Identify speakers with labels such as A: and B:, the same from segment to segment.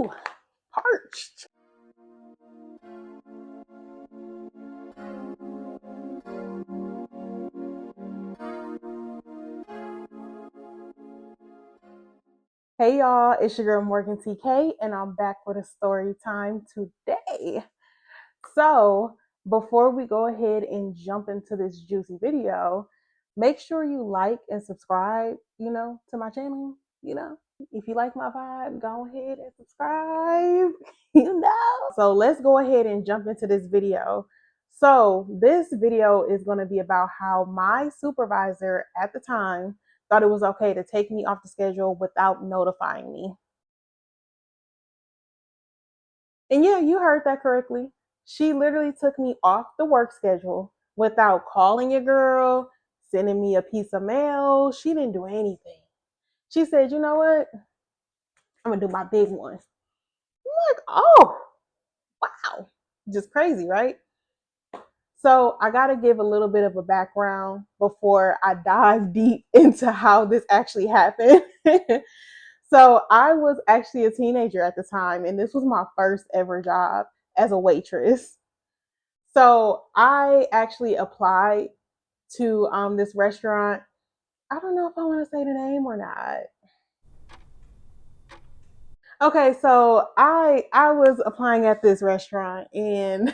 A: Ooh, parched. Hey y'all, it's your girl Morgan TK, and I'm back with a story time today. So, before we go ahead and jump into this juicy video, make sure you like and subscribe, to my channel. If you like my vibe, go ahead and subscribe, So, let's go ahead and jump into this video. So, this video is going to be about how my supervisor at the time thought it was okay to take me off the schedule without notifying me. And yeah, you heard that correctly. She literally took me off the work schedule without calling your girl, sending me a piece of mail. She didn't do anything. She said, you know what? I'm going to do my big one. I'm like, oh, wow. Just crazy, right? So I got to give a little bit of a background before I dive deep into how this actually happened. So I was actually a teenager at the time, and this was my first ever job as a waitress. So I actually applied to this restaurant. I don't know if I want to say the name or not. Okay, so I was applying at this restaurant, and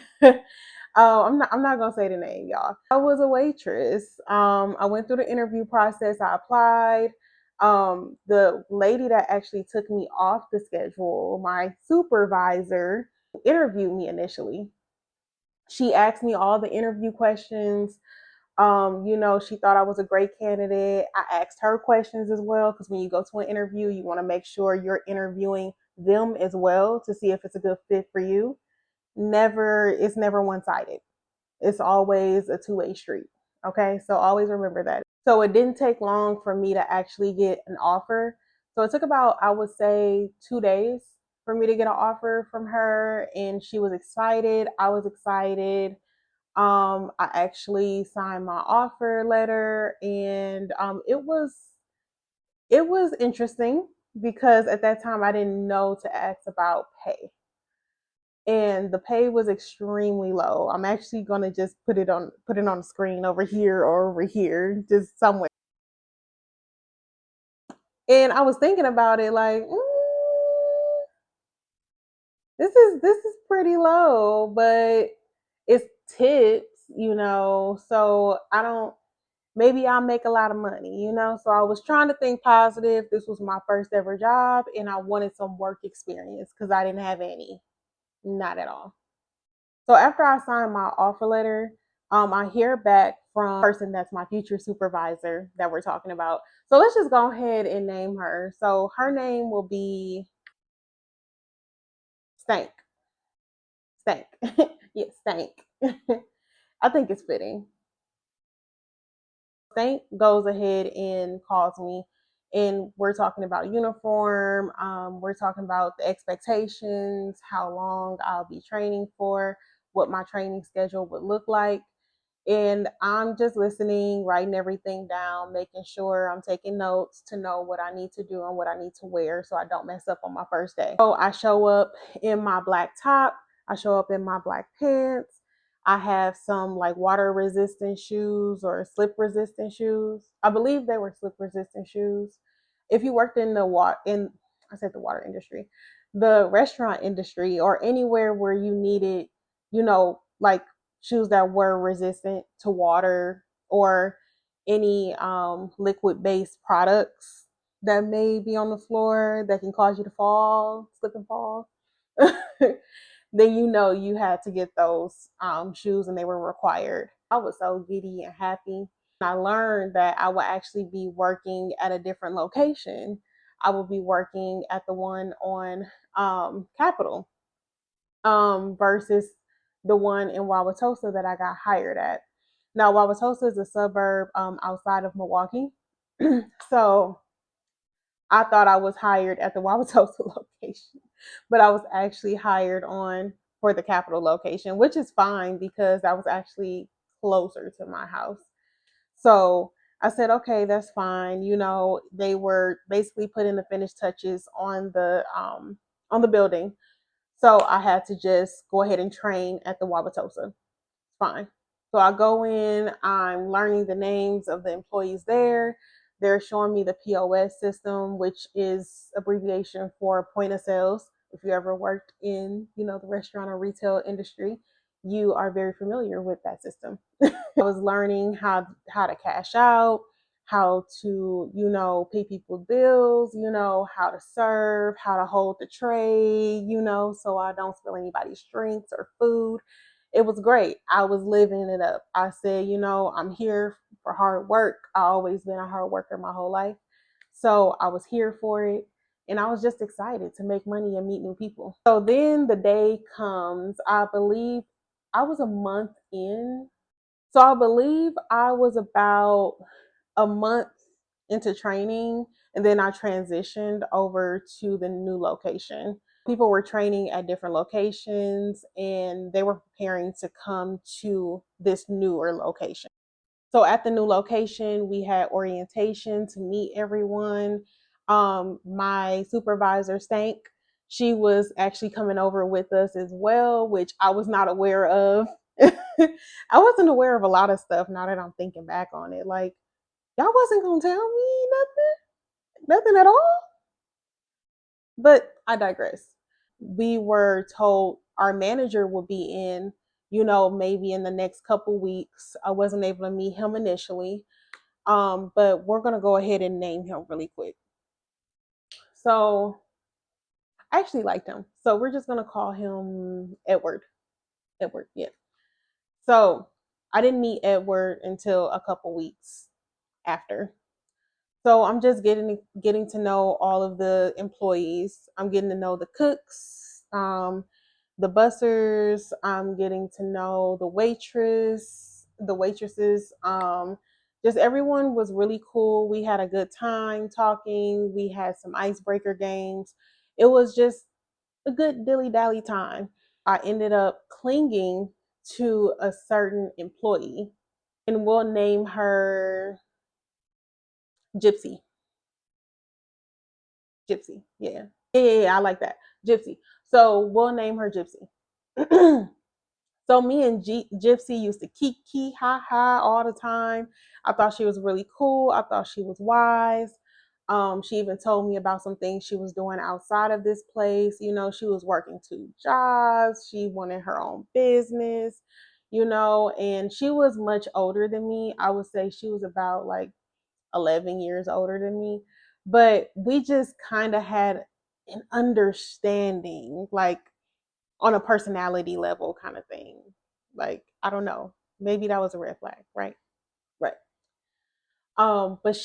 A: I'm not gonna say the name, y'all. I was a waitress. I went through the interview process. I applied. The lady that actually took me off the schedule, my supervisor, interviewed me initially. She asked me all the interview questions. She thought I was a great candidate. I asked her questions as well, because when you go to an interview, you want to make sure you're interviewing them as well to see if it's a good fit for you. It's never one-sided. It's always a two-way street. Okay, so always remember that. So it didn't take long for me to actually get an offer. So it took about, I would say, 2 days for me to get an offer from her, and she was excited. I was excited. I actually signed my offer letter, and it was interesting because at that time I didn't know to ask about pay, and the pay was extremely low. I'm actually gonna just put it on the screen over here or over here, just somewhere. And I was thinking about it like, this is pretty low, but it's tips. So I don't. Maybe I'll make a lot of money. So I was trying to think positive. This was my first ever job, and I wanted some work experience because I didn't have any, not at all. So after I signed my offer letter, I hear back from the person that's my future supervisor that we're talking about. So let's just go ahead and name her. So her name will be Stank. Stank. Yeah, Stank. I think it's fitting. Stank goes ahead and calls me, and we're talking about uniform. We're talking about the expectations, how long I'll be training for, what my training schedule would look like. And I'm just listening, writing everything down, making sure I'm taking notes to know what I need to do and what I need to wear so I don't mess up on my first day. So I show up in my black top, I show up in my black pants. I have some like water resistant shoes or slip resistant shoes. I believe they were slip resistant shoes. If you worked in I said the water industry, the restaurant industry, or anywhere where you needed, like shoes that were resistant to water or any liquid based products that may be on the floor that can cause you to fall, slip and fall, then you had to get those shoes, and they were required. I was so giddy and happy. I learned that I would actually be working at a different location. I would be working at the one on Capitol, versus the one in Wauwatosa that I got hired at. Now, Wauwatosa is a suburb outside of Milwaukee. So I thought I was hired at the Wauwatosa location, but I was actually hired on for the Capitol location, which is fine because I was actually closer to my house. So I said, okay, that's fine. They were basically putting the finished touches on on the building. So I had to just go ahead and train at the Wauwatosa. Fine. So I go in, I'm learning the names of the employees there. They're showing me the POS system, which is abbreviation for point of sales. If you ever worked in, the restaurant or retail industry, you are very familiar with that system. I was learning how to cash out, how to, pay people's bills, how to serve, how to hold the tray, so I don't spill anybody's drinks or food. It was great. I was living it up. I said, I'm here for hard work. I always been a hard worker my whole life. So I was here for it. And I was just excited to make money and meet new people. So then the day comes, I believe I was a month in. So I believe I was about a month into training, and then I transitioned over to the new location. People were training at different locations and they were preparing to come to this newer location. So at the new location, we had orientation to meet everyone. My supervisor, Stank, she was actually coming over with us as well, which I was not aware of. I wasn't aware of a lot of stuff now that I'm thinking back on it. Like, y'all wasn't gonna tell me nothing at all. But I digress. We were told our manager would be in, maybe in the next couple weeks. I wasn't able to meet him initially, but we're gonna go ahead and name him really quick. So I actually liked him, so we're just gonna call him Edward. Edward, yeah. So I didn't meet Edward until a couple weeks after. So I'm just getting to know all of the employees. I'm getting to know the cooks, the bussers. I'm getting to know the waitresses. Just everyone was really cool. We had a good time talking. We had some icebreaker games. It was just a good dilly dally time. I ended up clinging to a certain employee, and we'll name her Gypsy. Gypsy. Yeah. Yeah. I like that. Gypsy. So we'll name her Gypsy. So me and Gypsy used to kiki ha ha all the time. I thought she was really cool. I thought she was wise. She even told me about some things she was doing outside of this place. She was working 2 jobs. She wanted her own business, and she was much older than me. I would say she was about like 11 years older than me. But we just kind of had an understanding, like on a personality level kind of thing. Like, I don't know. Maybe that was a red flag, right? Right. But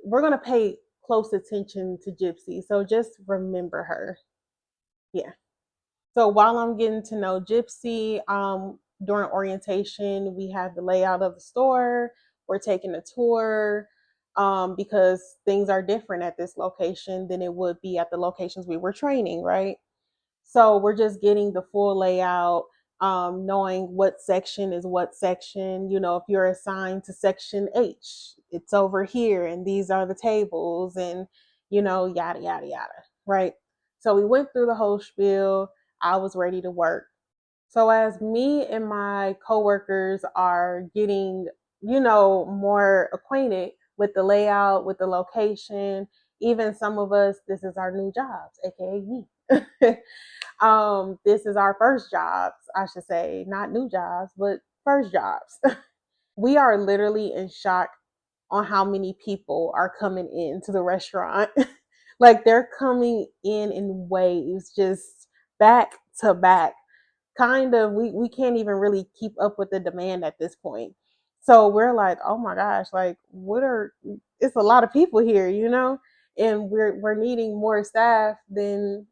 A: we're gonna pay close attention to Gypsy. So just remember her. Yeah. So while I'm getting to know Gypsy, during orientation, we have the layout of the store. We're taking a tour because things are different at this location than it would be at the locations we were training, right? So we're just getting the full layout, knowing what section is what section. If you're assigned to section H, it's over here, and these are the tables, and yada yada yada, right? So we went through the whole spiel. I was ready to work. So as me and my coworkers are getting, more acquainted with the layout, with the location, even some of us, this is our new jobs, aka me. This is our first jobs, I should say, not new jobs, but first jobs. We are literally in shock on how many people are coming into the restaurant. Like they're coming in waves, just back to back. Kind of, we can't even really keep up with the demand at this point. So we're like, oh my gosh, like it's a lot of people here, and we're needing more staff than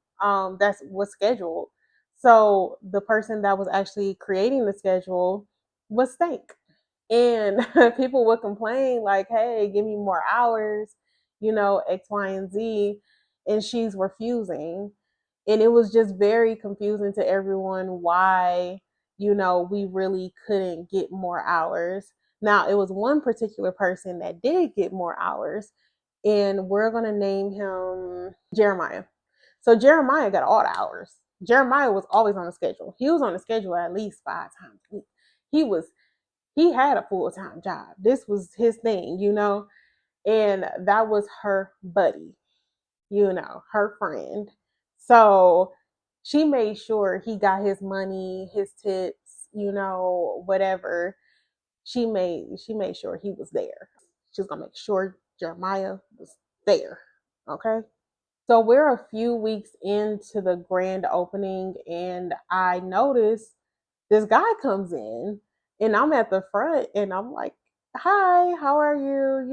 A: that's what's scheduled. So the person that was actually creating the schedule was Stank. And people would complain like, hey, give me more hours, X, Y, and Z. And she's refusing. And it was just very confusing to everyone why, we really couldn't get more hours. Now, it was one particular person that did get more hours, and we're going to name him Jeremiah. So Jeremiah got all the hours. Jeremiah was always on the schedule. He was on the schedule at least 5 times a week. He was he had a full-time job. This was his thing, and that was her buddy, her friend. So she made sure he got his money, his tips, whatever. She made sure he was there. She was gonna make sure Jeremiah was there. Okay. So we're a few weeks into the grand opening, and I notice this guy comes in, and I'm at the front, and I'm like, "Hi, how are you?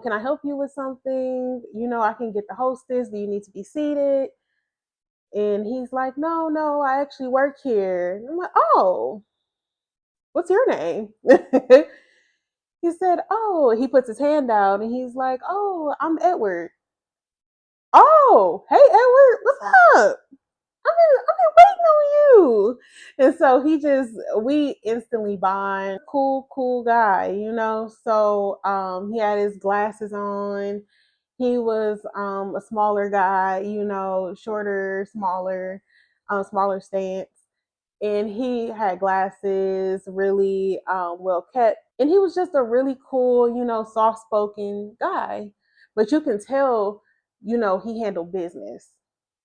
A: Can I help you with something? I can get the hostess. Do you need to be seated?" And he's like, "No, no, I actually work here." And I'm like, "Oh, what's your name?" He said, "Oh," he puts his hand down, and he's like, "Oh, I'm Edward." "Oh, hey Edward, what's up? I've been waiting on you." And so we instantly bond. Cool guy, So he had his glasses on. He was a smaller guy, shorter, smaller stance. And he had glasses, really well kept. And he was just a really cool, soft spoken guy. But you can tell, he handled business.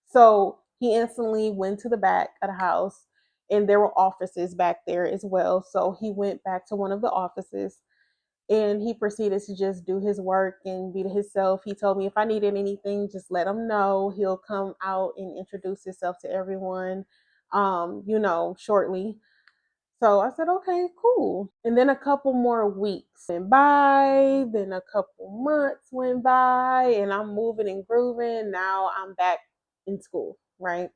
A: So he instantly went to the back of the house, and there were offices back there as well. So he went back to one of the offices, and he proceeded to just do his work and be to himself. He told me if I needed anything, just let him know. He'll come out and introduce himself to everyone, shortly. So I said, okay, cool. And then a couple more weeks went by, then a couple months went by, and I'm moving and grooving. Now I'm back in school, right?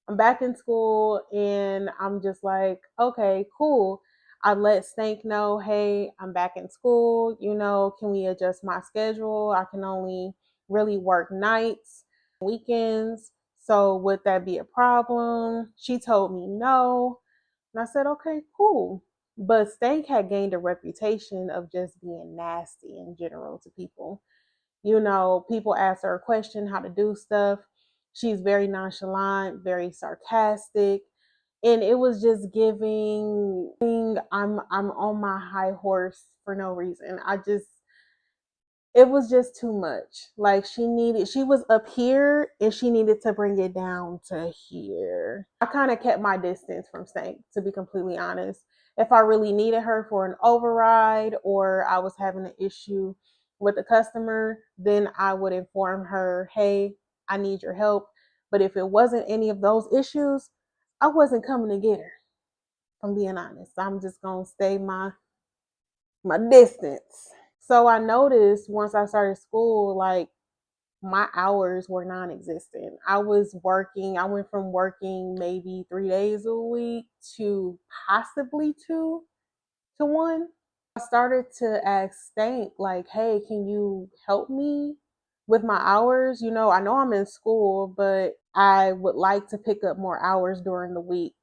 A: I'm back in school, and I'm just like, okay, cool. I let Stank know, hey, I'm back in school. Can we adjust my schedule? I can only really work nights, weekends. So would that be a problem? She told me no. And I said, okay, cool. But Stank had gained a reputation of just being nasty in general to people. People ask her a question, how to do stuff. She's very nonchalant, very sarcastic. And it was just giving I'm on my high horse for no reason. It was just too much. Like she was up here and she needed to bring it down to here. I kind of kept my distance from Stank, to be completely honest. If I really needed her for an override or I was having an issue with a customer, then I would inform her, hey, I need your help. But if it wasn't any of those issues, I wasn't coming to get her. If I'm being honest, I'm just gonna stay my distance. So I noticed once I started school, like my hours were non-existent. I went from working maybe 3 days a week to possibly 2 to 1. I started to ask Stank, like, hey, can you help me with my hours? I know I'm in school, but I would like to pick up more hours during the week,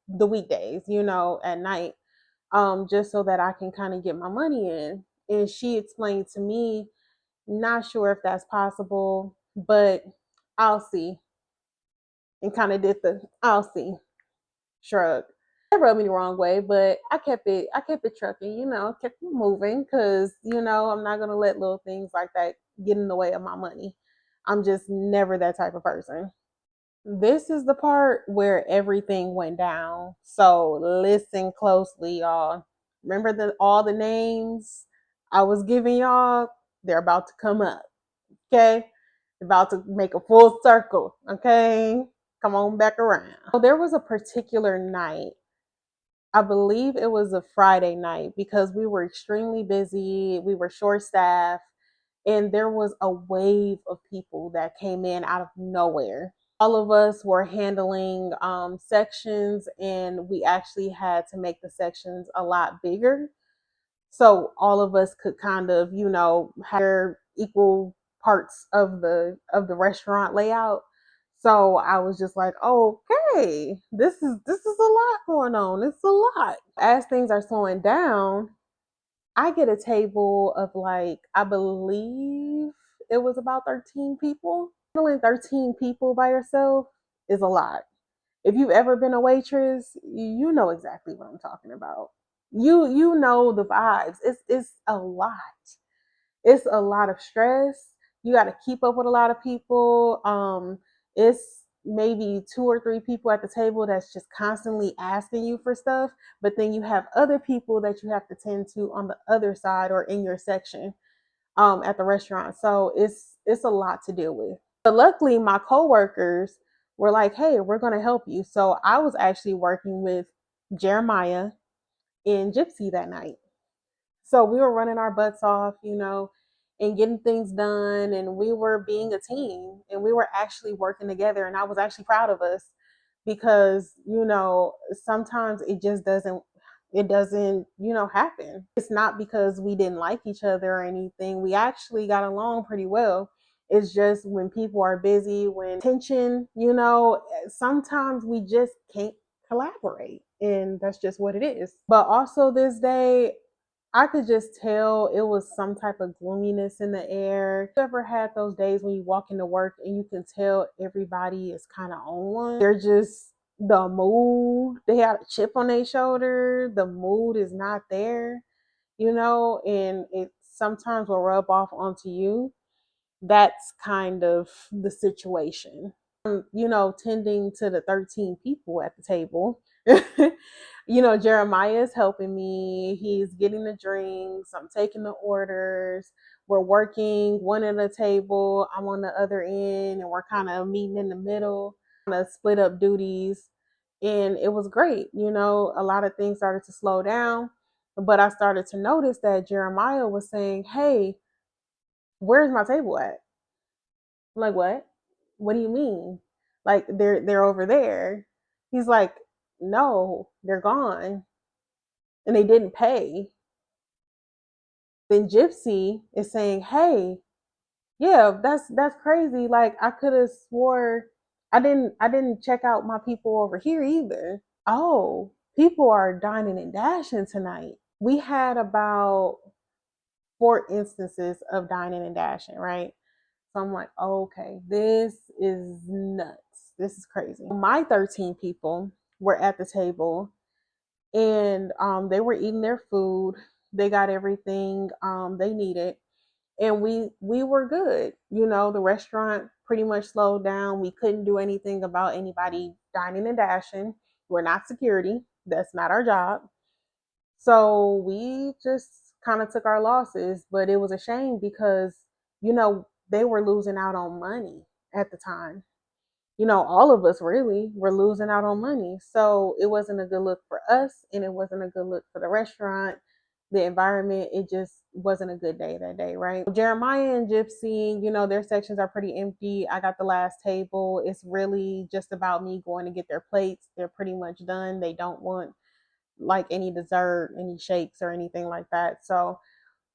A: the weekdays, at night, just so that I can kind of get my money in. And she explained to me, not sure if that's possible, but I'll see. And kind of did the I'll see shrug. That rubbed me the wrong way, but I kept it trucking, kept it moving because, I'm not gonna let little things like that get in the way of my money. I'm just never that type of person. This is the part where everything went down. So listen closely, y'all. Remember all the names I was giving y'all? They're about to come up. Okay? About to make a full circle. Okay? Come on back around. So there was a particular night. I believe it was a Friday night because we were extremely busy. We were short staffed, and there was a wave of people that came in out of nowhere. All of us were handling sections, and we actually had to make the sections a lot bigger so all of us could kind of have equal parts of the restaurant layout. So I was just like, okay, this is a lot going on. It's a lot. As things are slowing down, I get a table of, like, I believe it was about 13 people. Handling 13 people by yourself is a lot. If you've ever been a waitress, you know exactly what I'm talking about. You know the vibes. It's a lot. It's a lot of stress. You got to keep up with a lot of people. It's maybe two or three people at the table that's just constantly asking you for stuff, but then you have other people that you have to tend to on the other side or in your section at the restaurant. So it's a lot to deal with. But luckily, my coworkers were like, "Hey, we're going to help you." So I was actually working with Jeremiah and Gypsy that night. So we were running our butts off, and getting things done, and we were being a team, and we were actually working together. And I was actually proud of us because, sometimes it doesn't happen. It's not because we didn't like each other or anything. We actually got along pretty well. It's just when people are busy, when tension, sometimes we just can't collaborate. And that's just what it is. But also this day, I could just tell it was some type of gloominess in the air. You ever had those days when you walk into work and you can tell everybody is kind of on one? They're just the mood. They had a chip on their shoulder. The mood is not there, and it sometimes will rub off onto you. That's kind of the situation. Tending to the 13 people at the table. Jeremiah is helping me. He's getting the drinks. I'm taking the orders. We're working one at a table. I'm on the other end, and we're kind of meeting in the middle, kind of split up duties. And it was great. A lot of things started to slow down, but I started to notice that Jeremiah was saying, "Hey, where's my table at?" I'm like, "What? What do you mean? Like they're over there?" He's like, "No, they're gone and they didn't pay." Then Gypsy is saying, "Hey, yeah, that's crazy. Like I could have swore I didn't check out my people over here either." Oh, people are dining and dashing tonight. We had about 4 instances of dining and dashing, right? So I'm like, oh, okay, this is nuts. This is crazy. My 13 people were at the table, and they were eating their food. They got everything they needed, and we were good. The restaurant pretty much slowed down. We couldn't do anything about anybody dining and dashing. We're not security. That's not our job. So we just kind of took our losses, but it was a shame because, they were losing out on money at the time. All of us really were losing out on money. So it wasn't a good look for us, and it wasn't a good look for the restaurant, the environment. It just wasn't a good day that day, right? Jeremiah and Gypsy, their sections are pretty empty. I got the last table. It's really just about me going to get their plates. They're pretty much done. They don't want like any dessert, any shakes, or anything like that. So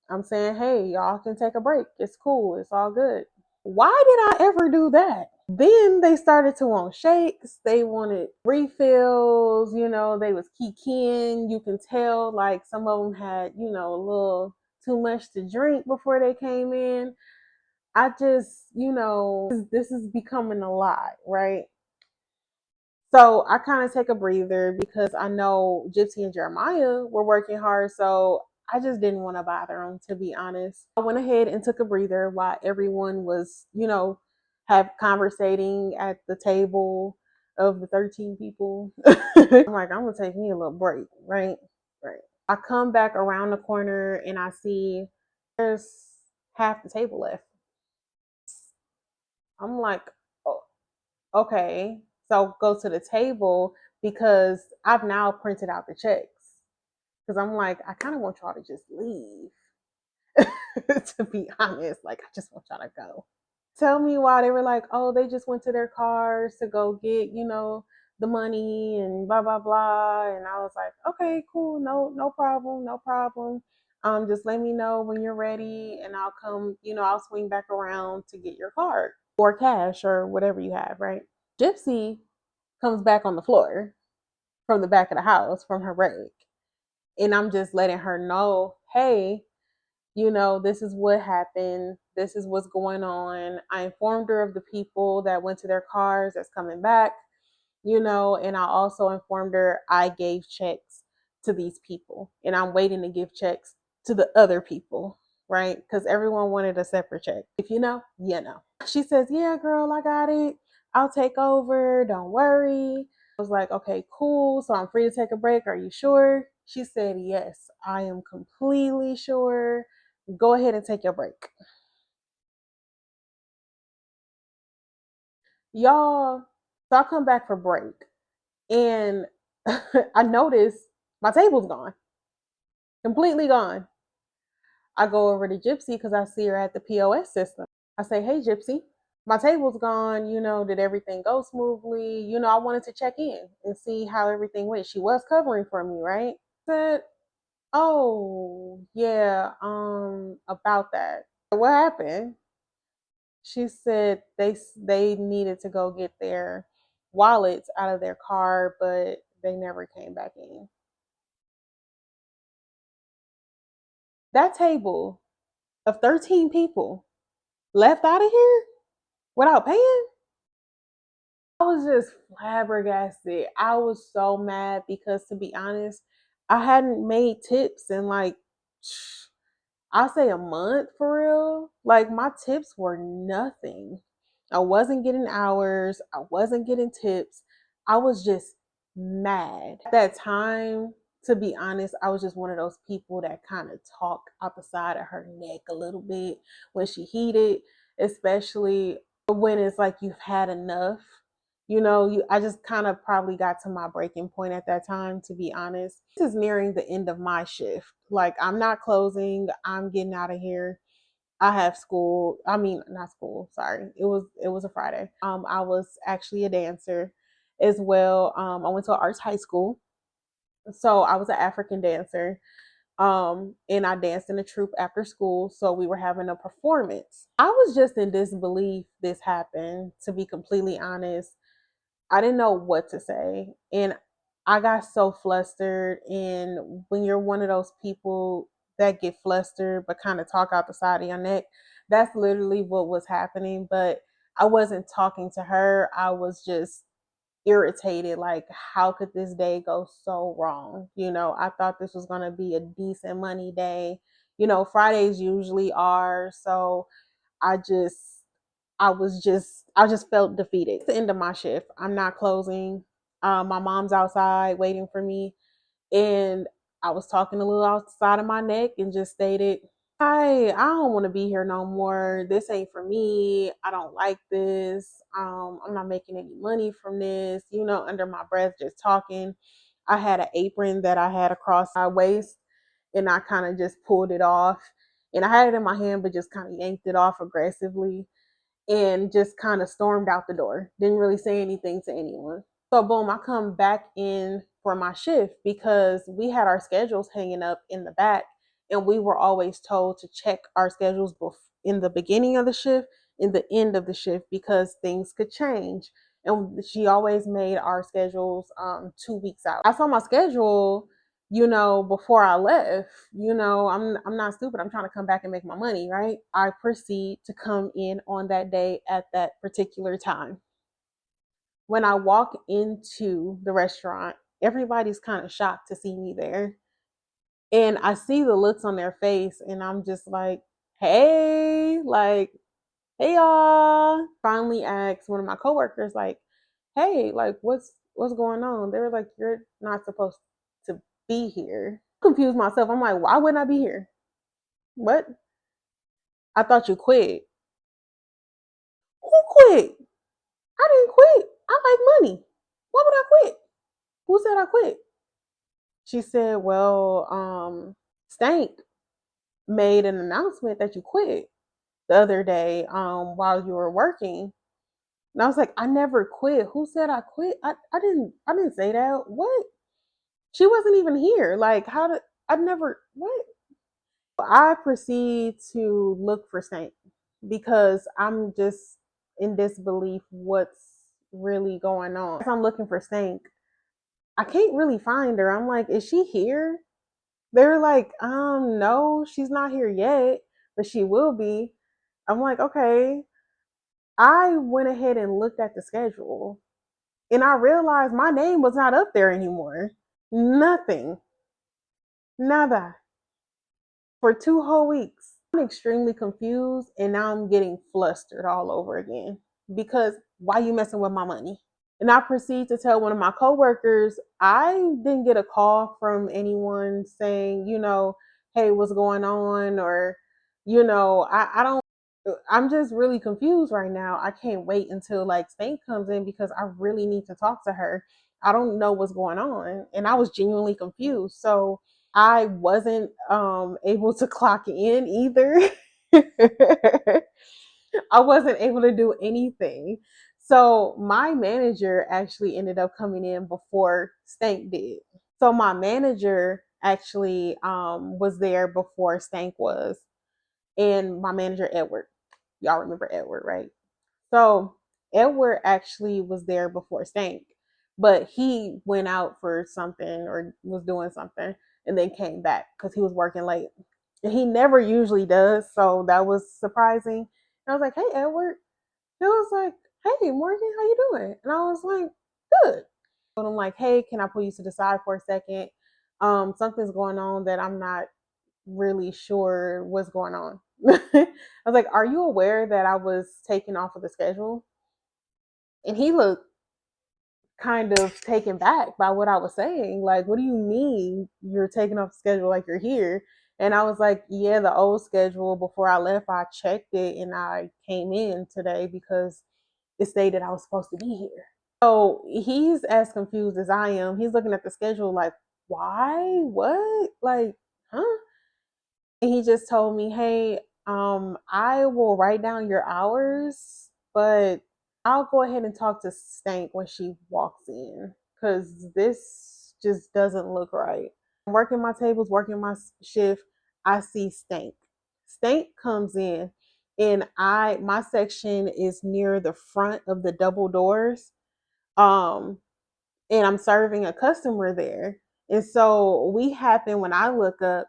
A: I'm saying, hey, y'all can take a break. It's cool. It's all good. Why did I ever do that? Then they started to want shakes. They wanted refills. They was kikiing. You can tell like some of them had, a little too much to drink before they came in. I just, this is becoming a lot, right? So I kind of take a breather because I know Gypsy and Jeremiah were working hard. So I just didn't want to bother them, to be honest. I went ahead and took a breather while everyone was, have conversating at the table of the 13 people. I'm like, I'm going to take me a little break, right? Right. I come back around the corner and I see there's half the table left. I'm like, oh, okay, so go to the table because I've now printed out the checks. Because I'm like, I kind of want y'all to just leave. To be honest, like, I just want y'all to go. Tell me why they were like, oh, they just went to their cars to go get, the money and blah, blah, blah. And I was like, okay, cool. No problem. No problem. Just let me know when you're ready and I'll come, I'll swing back around to get your card or cash or whatever you have, right? Gypsy comes back on the floor from the back of the house from her break. And I'm just letting her know, hey, This is what happened. This is what's going on. I informed her of the people that went to their cars that's coming back, and I also informed her I gave checks to these people and I'm waiting to give checks to the other people, right? Because everyone wanted a separate check. If you know, you know. She says, yeah, girl, I got it. I'll take over. Don't worry. I was like, okay, cool. So I'm free to take a break. Are you sure? She said, yes, I am completely sure. Go ahead and take your break. Y'all, so I come back for break and I notice my table's gone, completely gone. I go over to Gypsy because I see her at the POS system. I say, hey, Gypsy, my table's gone. Did everything go smoothly? I wanted to check in and see how everything went. She was covering for me, right? I said, oh, yeah, about that. What happened? She said they needed to go get their wallets out of their car, but they never came back in. That table of 13 people left out of here without paying. I was just flabbergasted. I was so mad because, to be honest, I hadn't made tips in like, I'll say a month for real. Like, my tips were nothing. I wasn't getting hours, I wasn't getting tips. I was just mad. At that time, to be honest, I was just one of those people that kind of talk out the side of her neck a little bit when she heated, especially when it's like you've had enough. I just kind of probably got to my breaking point at that time, to be honest. This is nearing the end of my shift. Like, I'm not closing, I'm getting out of here. I have school. I mean, not school, sorry. It was a Friday. I was actually a dancer as well. I went to an arts high school. So I was an African dancer. And I danced in a troupe after school. So we were having a performance. I was just in disbelief this happened, to be completely honest. I didn't know what to say. And I got so flustered. And when you're one of those people that get flustered but kind of talk out the side of your neck, that's literally what was happening. But I wasn't talking to her. I was just irritated. Like, how could this day go so wrong? I thought this was going to be a decent money day. Fridays usually are. So I just I just felt defeated. It's the end of my shift. I'm not closing. My mom's outside waiting for me, and I was talking a little outside of my neck and just stated, I don't want to be here no more. This ain't for me. I don't like this. I'm not making any money from this. Under my breath, just talking. I had an apron that I had across my waist, and I kind of just pulled it off. And I had it in my hand, but just kind of yanked it off aggressively and just kind of stormed out the door. Didn't really say anything to anyone. So boom, I come back in for my shift because we had our schedules hanging up in the back, and we were always told to check our schedules in the beginning of the shift, in the end of the shift, because things could change. And she always made our schedules 2 weeks out. I saw my schedule, before I left. I'm not stupid. I'm trying to come back and make my money, right? I proceed to come in on that day at that particular time. When I walk into the restaurant, everybody's kind of shocked to see me there. And I see the looks on their face, and I'm just like, hey, like, hey y'all. Finally asked one of my coworkers, like, hey, like, what's going on? They were like, you're not supposed to be here. Confused myself. I'm like, why wouldn't I be here? What? I thought you quit. Who quit? I didn't quit. I like money. Why would I quit? Who said I quit? She said, well, Stank made an announcement that you quit the other day while you were working. And I was like, I never quit. Who said I quit? I didn't say that. What? She wasn't even here. Like, how did I never what? I proceed to look for Stank because I'm just in disbelief what's really going on. As I'm looking for Stank, I can't really find her. I'm like, is she here? They're like, no, she's not here yet, but she will be. I'm like, okay. I went ahead and looked at the schedule and I realized my name was not up there anymore. Nothing. Nada. For 2 whole weeks. I'm extremely confused and now I'm getting flustered all over again because why you messing with my money? And I proceed to tell one of my coworkers, I didn't get a call from anyone saying, hey, what's going on? Or, I don't, I'm just really confused right now. I can't wait until like Stank comes in because I really need to talk to her. I don't know what's going on. And I was genuinely confused. So I wasn't able to clock in either. I wasn't able to do anything. So my manager actually ended up coming in before Stank did. So my manager actually was there before Stank was, and my manager Edward. Y'all remember Edward, right? So Edward actually was there before Stank, but he went out for something or was doing something and then came back because he was working late. And he never usually does, so that was surprising. And I was like, "Hey, Edward." He was like, "Hey, Morgan, how you doing?" And I was like, "Good." But I'm like, "Hey, can I pull you to the side for a second? Something's going on that I'm not really sure what's going on." I was like, "Are you aware that I was taken off of the schedule?" And he looked kind of taken back by what I was saying. Like, what do you mean you're taking off the schedule like you're here? And I was like, yeah, the old schedule before I left, I checked it and I came in today because it stated I was supposed to be here. So he's as confused as I am. He's looking at the schedule like, why? What? Like, huh? And he just told me, hey, I will write down your hours, but I'll go ahead and talk to Stank when she walks in because this just doesn't look right. I'm working my tables, working my shift. I see Stank. Stank comes in, and my section is near the front of the double doors. Um, and I'm serving a customer there. And so we happen when I look up,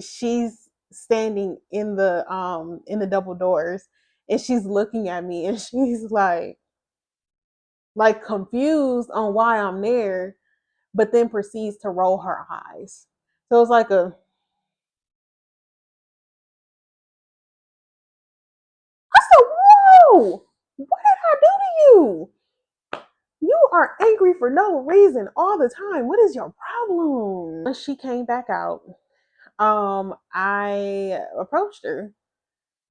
A: she's standing in the double doors and she's looking at me and she's like confused on why I'm there, but then proceeds to roll her eyes. So it's like a I said, whoa, what did I do to you? You are angry for no reason all the time. What is your problem? When she came back out, I approached her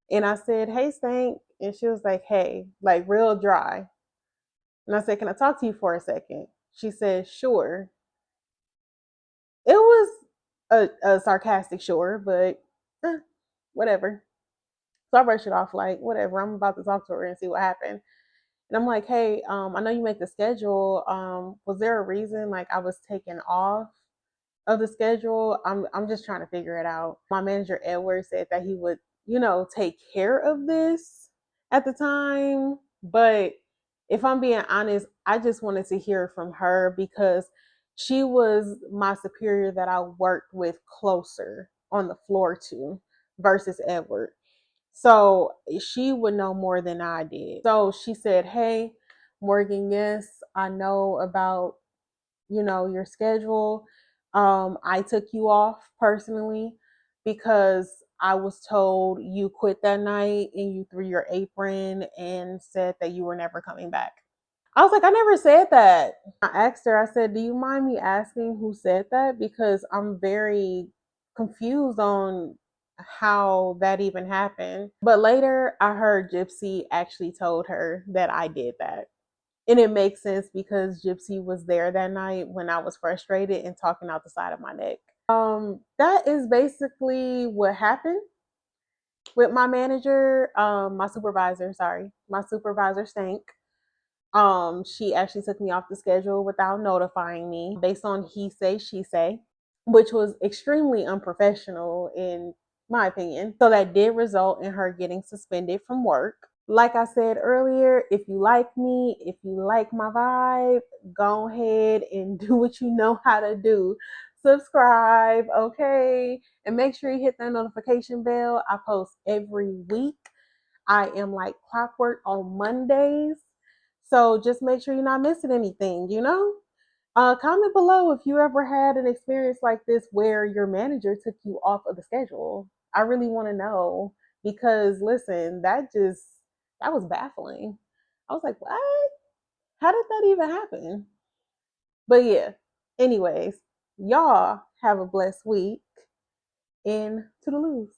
A: and I said, hey, Stank. And she was like, hey, like real dry. And I said, can I talk to you for a second? She said, sure. It was a sarcastic sure, but whatever. So I brushed it off like, whatever. I'm about to talk to her and see what happened. And I'm like, hey, I know you make the schedule. Was there a reason like I was taken off of the schedule? I'm just trying to figure it out. My manager Edward said that he would, take care of this at the time, but if I'm being honest, I just wanted to hear from her because she was my superior that I worked with closer on the floor to versus Edward. So she would know more than I did. So she said, hey, Morgan, yes, I know about your schedule. I took you off personally because I was told you quit that night and you threw your apron and said that you were never coming back. I was like, I never said that. I asked her, I said, do you mind me asking who said that? Because I'm very confused on how that even happened. But later I heard Gypsy actually told her that I did that. And it makes sense because Gypsy was there that night when I was frustrated and talking out the side of my neck. That is basically what happened with my manager, my supervisor Stank. She actually took me off the schedule without notifying me based on he say, she say, which was extremely unprofessional in my opinion. So that did result in her getting suspended from work. Like I said earlier, if you like me, if you like my vibe, go ahead and do what you know how to do. subscribe, okay? And make sure you hit that notification bell. I post every week. I am like clockwork on Mondays. So just make sure you're not missing anything, you know? Comment below if you ever had an experience like this where your manager took you off of the schedule. I really want to know because listen, that was baffling. I was like, what? How did that even happen? But yeah, anyways, y'all have a blessed week and toodaloos.